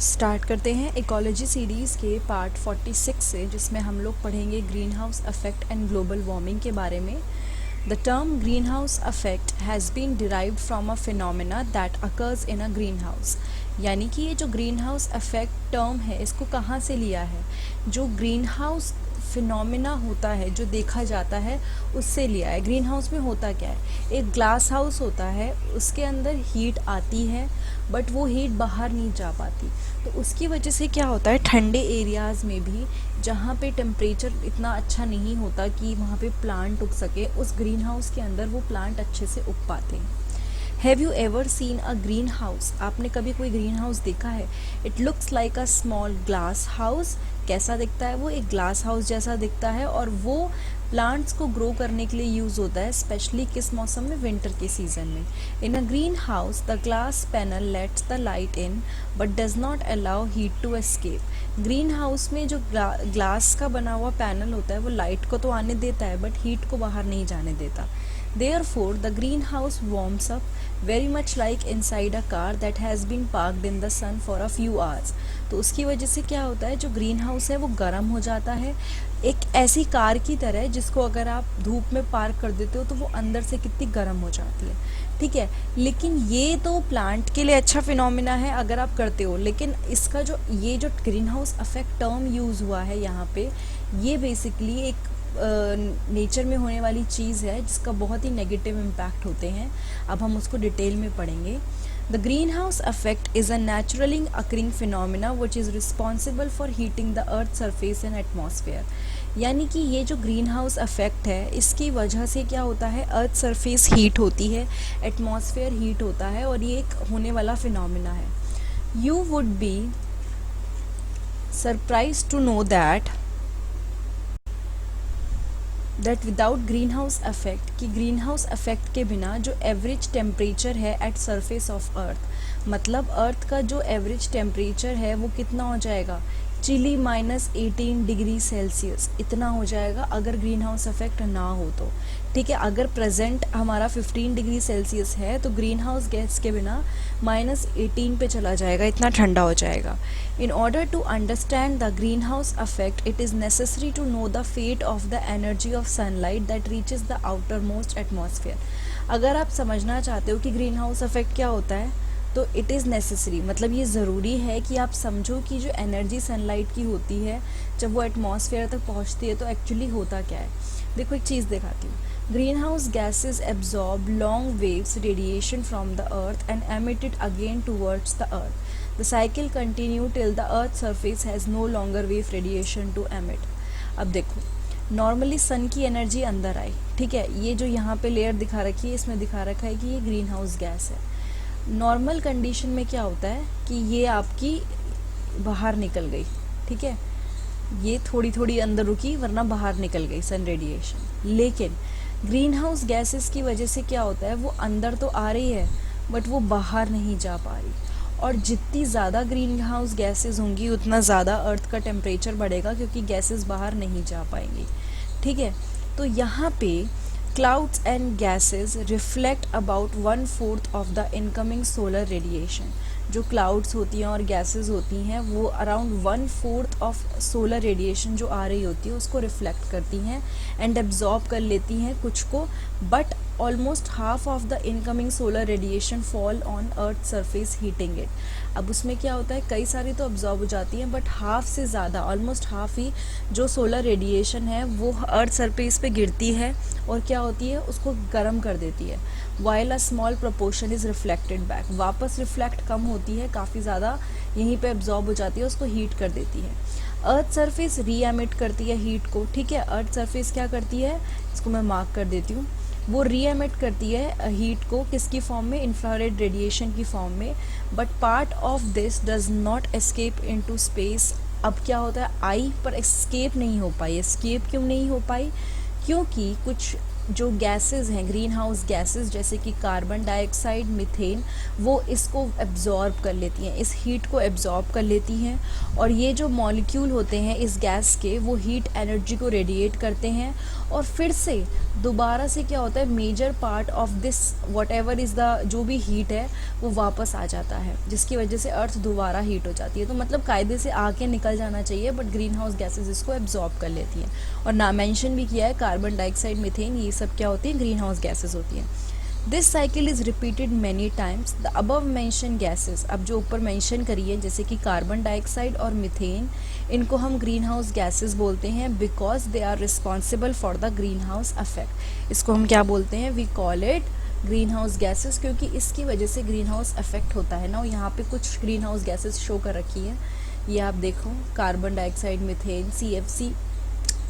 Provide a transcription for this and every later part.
Start करते हैं ecology series के पार्ट 46 से, जिसमें हम लोग पढ़ेंगे green house effect and global warming के बारे में। The term green house effect has been derived from a phenomena that occurs in a green house. यानी कि ये जो ग्रीन हाउस अफेक्ट टर्म है, इसको कहाँ से लिया है? जो ग्रीन हाउस फिनोमेना होता है, जो देखा जाता है, उससे लिया है। ग्रीन हाउस में होता क्या है? एक ग्लास हाउस होता है, उसके अंदर हीट आती है बट वो हीट बाहर नहीं जा पाती। तो उसकी वजह से क्या होता है, ठंडे एरियाज़ में भी जहाँ पे टेम्परेचर इतना अच्छा नहीं होता कि वहाँ पे प्लांट उग सके, उस ग्रीन हाउस के अंदर वो प्लांट अच्छे से उग पाते हैं। Have you ever seen a green house? आपने कभी कोई ग्रीन हाउस देखा है? It looks like a small glass house. कैसा दिखता है वो? एक ग्लास हाउस जैसा दिखता है, और वो प्लांट्स को ग्रो करने के लिए यूज़ होता है, स्पेशली किस मौसम में? विंटर के सीज़न में। In a green house the glass panel lets the light in but does not allow heat to escape. Green house में जो ग्लास का बना हुआ पैनल होता है, वो लाइट को तो आने देता है बट हीट को बाहर नहीं जाने देता। Therefore, the greenhouse warms up very much like inside a car that has been parked in the sun for a few hours. तो उसकी वजह से क्या होता है, जो ग्रीन हाउस है वो गर्म हो जाता है, एक ऐसी कार की तरह जिसको अगर आप धूप में पार्क कर देते हो तो वो अंदर से कितनी गर्म हो जाती है। ठीक है, लेकिन ये तो प्लांट के लिए अच्छा फिनोमिना है अगर आप करते हो, लेकिन इसका जो green house affect term use हुआ है यहाँ पे, ये बेसिकली एक नेचर में होने वाली चीज़ है जिसका बहुत ही नेगेटिव इम्पैक्ट होते हैं। अब हम उसको डिटेल में पढ़ेंगे। The green house affect is a naturally occurring phenomena which is responsible for heating the earth surface and atmosphere. यानी कि ये जो ग्रीन हाउस अफेक्ट है, इसकी वजह से क्या होता है, अर्थ सरफेस हीट होती है, एटमॉस्फेयर हीट होता है, और ये एक होने वाला फिनोमिना है। You would be surprise to know that without green house effect, कि ग्रीन हाउस अफेक्ट के बिना जो एवरेज टेम्परेचर है एट सरफेस ऑफ अर्थ, मतलब अर्थ का जो एवरेज टेम्परेचर है वो कितना हो जाएगा, चिली -18 डिग्री सेल्सियस इतना हो जाएगा अगर ग्रीन हाउस अफेक्ट ना हो तो। ठीक है, अगर प्रेजेंट हमारा 15 डिग्री सेल्सियस है तो ग्रीन हाउस गैस के बिना -18 पे चला जाएगा, इतना ठंडा हो जाएगा। In order to understand the green house effect it is necessary to know the fate of the energy of sunlight that reaches the outer most atmosphere. अगर आप समझना चाहते हो कि ग्रीन हाउस अफेक्ट क्या होता है, तो इट इज़ नेसेसरी, मतलब ये ज़रूरी है कि आप समझो कि जो एनर्जी सनलाइट की होती है, जब वो एटमॉस्फेयर तक पहुंचती है तो एक्चुअली होता क्या है। देखो एक चीज़ दिखाती हूँ। Green house gases absorb long waves radiation from the earth and emit it again towards the earth. The cycle continue till the earth surface has no longer wave radiation to emit. अब देखो, normally सन की energy अंदर आई, ठीक है, ये जो यहाँ पे लेयर दिखा रखी है, इसमें दिखा रखा है कि ये ग्रीन हाउस गैस है। नॉर्मल कंडीशन में क्या होता है कि ये आपकी बाहर निकल गई, ठीक है, ये थोड़ी थोड़ी अंदर रुकी वरना बाहर निकल गई सन रेडिएशन। लेकिन ग्रीन हाउस गैसेस की वजह से क्या होता है, वो अंदर तो आ रही है बट वो बाहर नहीं जा पा रही, और जितनी ज़्यादा ग्रीन हाउस गैसेस होंगी उतना ज़्यादा अर्थ का टेम्परेचर बढ़ेगा, क्योंकि गैसेस बाहर नहीं जा पाएंगी। ठीक है, तो यहाँ पे clouds and gases reflect about 1/4 of the incoming solar radiation. जो क्लाउड्स होती हैं और गैसेस होती हैं, वो अराउंड 1/4 ऑफ सोलर रेडिएशन जो आ रही होती है उसको रिफ्लेक्ट करती हैं एंड एब्जॉर्ब कर लेती हैं कुछ को, but almost half of the incoming solar radiation fall on earth surface heating it. अब उसमें क्या होता है, कई सारी तो अब्जॉर्ब हो जाती हैं बट हाफ से ज़्यादा, ऑलमोस्ट हाफ ही जो सोलर रेडिएशन है वो अर्थ सरफेस पे गिरती है और क्या होती है, उसको गर्म कर देती है। While a small proportion is reflected back, वापस रिफ्लेक्ट कम होती है, काफ़ी ज़्यादा यहीं पे एब्जॉर्ब हो जाती है, उसको हीट कर देती है। अर्थ सरफेस री एमिट करती है हीट को, ठीक है, अर्थ सरफेस क्या करती है, इसको मैं मार्क कर देती हूँ, वो री एमिट करती है हीट को, किसकी फॉर्म में, इंफ्रारेड रेडिएशन की फॉर्म में, but part of this does not escape into space. अब क्या होता है, आई पर एस्केप नहीं हो पाई। एस्केप क्यों नहीं हो पाई, क्योंकि कुछ जो गैसेस हैं, ग्रीन हाउस गैसेस जैसे कि कार्बन डाइऑक्साइड, मीथेन, वो इसको एब्जॉर्ब कर लेती हैं, इस हीट को एब्जॉर्ब कर लेती हैं। और ये जो मॉलिक्यूल होते हैं इस गैस के, वो हीट एनर्जी को रेडिएट करते हैं और फिर से दोबारा से क्या होता है, major part of this whatever is the जो भी हीट है वो वापस आ जाता है, जिसकी वजह से अर्थ दोबारा हीट हो जाती है। तो मतलब कायदे से आके निकल जाना चाहिए, बट ग्रीन हाउस गैसेज इसको एब्जॉर्ब कर लेती हैं। और ना मेंशन भी किया है, कार्बन डाइऑक्साइड, मीथेन, ये सब क्या होती हैं, ग्रीन हाउस गैसेज होती हैं। This cycle is repeated many times. The above mention gases, अब जो ऊपर मेंशन करी है जैसे कि कार्बन डाइऑक्साइड और मीथेन, इनको हम ग्रीन हाउस गैसेस बोलते हैं because they are responsible for the green house effect. इसको हम क्या बोलते हैं, we call it green house gases, क्योंकि इसकी वजह से ग्रीन हाउस अफेक्ट होता है ना। यहाँ पे कुछ ग्रीन हाउस गैसेस शो कर रखी है, ये आप देखो, कार्बन डाइऑक्साइड, मीथेन, CFC,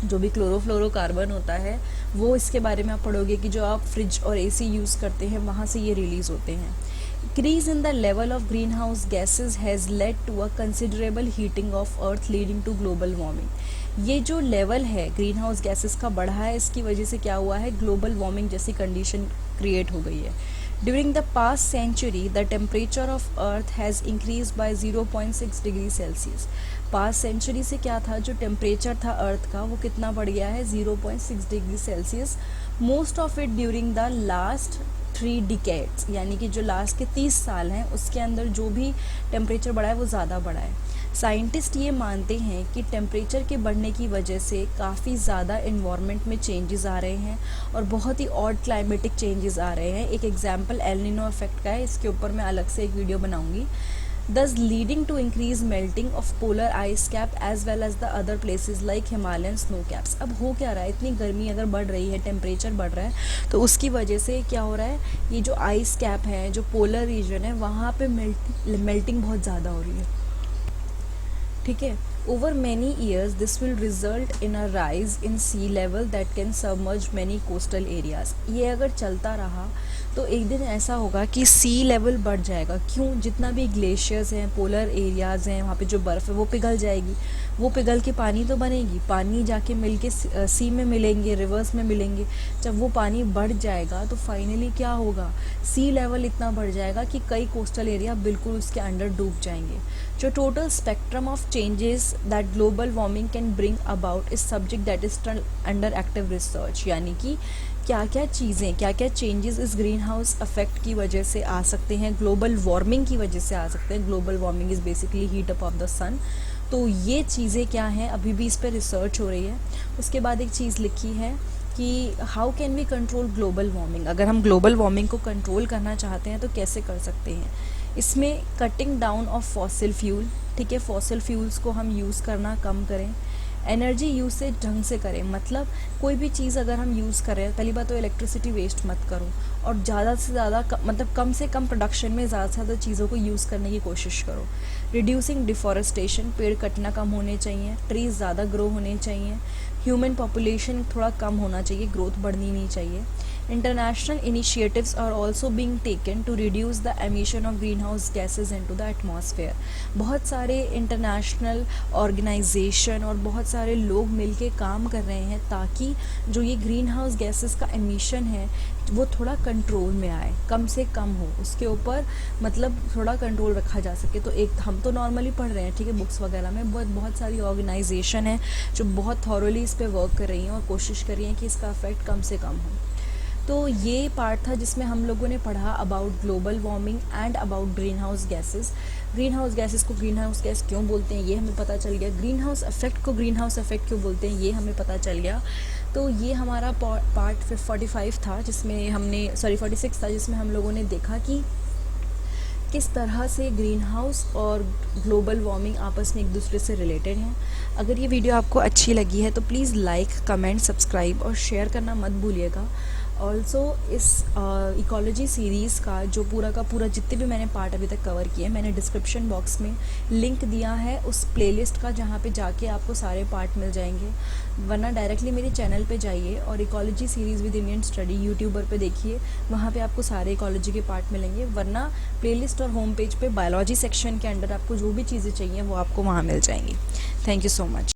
जो भी क्लोरोफ्लोरोकार्बन होता है वो, इसके बारे में आप पढ़ोगे कि जो आप फ्रिज और AC यूज़ करते हैं वहाँ से ये रिलीज़ होते हैं। Increase in the level of greenhouse gases has led to a considerable heating of earth leading to global warming। ये जो लेवल है ग्रीन हाउस गैसेस का बढ़ा है, इसकी वजह से क्या हुआ है, ग्लोबल वार्मिंग जैसी कंडीशन क्रिएट हो गई है। During the past century the temperature of earth has increase by 0.6 degree Celsius. Past century से क्या था, जो टेम्परेचर था अर्थ का वो कितना बढ़ गया है, 0.6 degree Celsius. Most of it during the last 3 decades, यानी कि जो लास्ट के 30 साल हैं उसके अंदर जो भी टेम्परेचर बढ़ा है वो ज़्यादा बढ़ा है। साइंटिस्ट ये मानते हैं कि टेम्परेचर के बढ़ने की वजह से काफ़ी ज़्यादा इन्वायरमेंट में चेंजेस आ रहे हैं और बहुत ही ऑड क्लाइमेटिक चेंजेस आ रहे हैं। एक एग्जांपल एल नीनो इफेक्ट का है, इसके ऊपर मैं अलग से एक वीडियो बनाऊंगी। thus leading to increased melting of polar ice cap as well as the other places like Himalayan snow caps। अब हो क्या रहा है, इतनी गर्मी अगर बढ़ रही है, टेम्परेचर बढ़ रहा है, तो उसकी वजह से क्या हो रहा है, ये जो आइस कैप है, जो पोलर रीजन है, वहाँ पे मेल्टिंग बहुत ज़्यादा हो रही है। ठीक है, over many years this will result in a rise in sea level that can submerge many coastal areas. ये अगर चलता रहा तो एक दिन ऐसा होगा कि सी लेवल बढ़ जाएगा। क्यों, जितना भी ग्लेशियर्स हैं, पोलर एरियाज़ हैं, वहाँ पे जो बर्फ़ है वो पिघल जाएगी, वो पिघल के पानी तो बनेगी, पानी जाके मिल के सी में मिलेंगे, रिवर्स में मिलेंगे। जब वो पानी बढ़ जाएगा तो फाइनली क्या होगा, सी लेवल इतना बढ़ जाएगा कि कई कोस्टल एरिया बिल्कुल उसके अंडर डूब जाएंगे। जो total spectrum of changes that global warming can bring about is subject that is under active research, यानी कि क्या क्या चीज़ें, क्या क्या चेंजेस इस ग्रीन हाउस अफेक्ट की वजह से आ सकते हैं, ग्लोबल वार्मिंग की वजह से आ सकते हैं। Global warming is basically heat up of the sun. तो ये चीज़ें क्या हैं, अभी भी इस पर रिसर्च हो रही है। उसके बाद एक चीज़ लिखी है कि how can we control global warming. अगर हम ग्लोबल वार्मिंग को कंट्रोल करना चाहते हैं तो कैसे कर सकते हैं। इसमें cutting down of fossil fuel, ठीक है, फॉसिल फ्यूल्स को हम यूज़ करना कम करें। एनर्जी यूसेज ढंग से करें, मतलब कोई भी चीज़ अगर हम यूज़ करें, पहली बात तो इलेक्ट्रिसिटी वेस्ट मत करो और ज़्यादा से ज़्यादा मतलब कम से कम प्रोडक्शन में ज़्यादा से ज़्यादा चीज़ों को यूज़ करने की कोशिश करो। रिड्यूसिंग डिफॉरेस्टेशन, पेड़ कटना कम होने चाहिए, ट्रीज़ ज़्यादा ग्रो होने चाहिए। ह्यूमन पॉपुलेशन थोड़ा कम होना चाहिए, ग्रोथ बढ़नी नहीं चाहिए। International initiatives are also being taken to reduce the emission of greenhouse gases into the atmosphere। बहुत सारे इंटरनेशनल ऑर्गेनाइजेशन और बहुत सारे लोग मिलके काम कर रहे हैं ताकि जो ये ग्रीन हाउस गैसेस का एमिशन है वो थोड़ा कंट्रोल में आए, कम से कम हो, उसके ऊपर मतलब थोड़ा कंट्रोल रखा जा सके। तो एक हम तो नॉर्मली पढ़ रहे हैं, ठीक है, बुक्स वगैरह में, बहुत सारी ऑर्गेनाइजेशन है जो बहुत थॉरोली इस पर वर्क कर रही हैं और कोशिश कर रही हैं कि इसका इफेक्ट कम से कम हो। तो ये पार्ट था जिसमें हम लोगों ने पढ़ा about global warming and about green house gases. Green house gases को ग्रीन हाउस गैस क्यों बोलते हैं ये हमें पता चल गया, ग्रीन हाउस इफेक्ट को ग्रीन हाउस इफेक्ट क्यों बोलते हैं ये हमें पता चल गया। तो ये हमारा पार्ट 45 था, जिसमें हमने 46 था, जिसमें हम लोगों ने देखा कि किस तरह से ग्रीन हाउस और ग्लोबल वार्मिंग आपस में एक दूसरे से रिलेटेड हैं। अगर ये वीडियो आपको अच्छी लगी है तो प्लीज़ लाइक, कमेंट, सब्सक्राइब और शेयर करना मत भूलिएगा। ऑल्सो इस इकोलॉजी सीरीज़ का जो पूरा का पूरा जितने भी मैंने पार्ट अभी तक कवर किए, मैंने डिस्क्रिप्शन बॉक्स में लिंक दिया है उस प्लेलिस्ट का, जहाँ पे जाके आपको सारे पार्ट मिल जाएंगे। वरना डायरेक्टली मेरे चैनल पे जाइए और ecology series with Indian study YouTuber पे देखिए, वहाँ पे आपको सारे इकोलॉजी के पार्ट मिलेंगे। वरना प्लेलिस्ट और होम पेज पे बायोलॉजी सेक्शन के अंडर आपको जो भी चीज़ें चाहिए वो आपको वहाँ मिल जाएंगी। Thank you so much.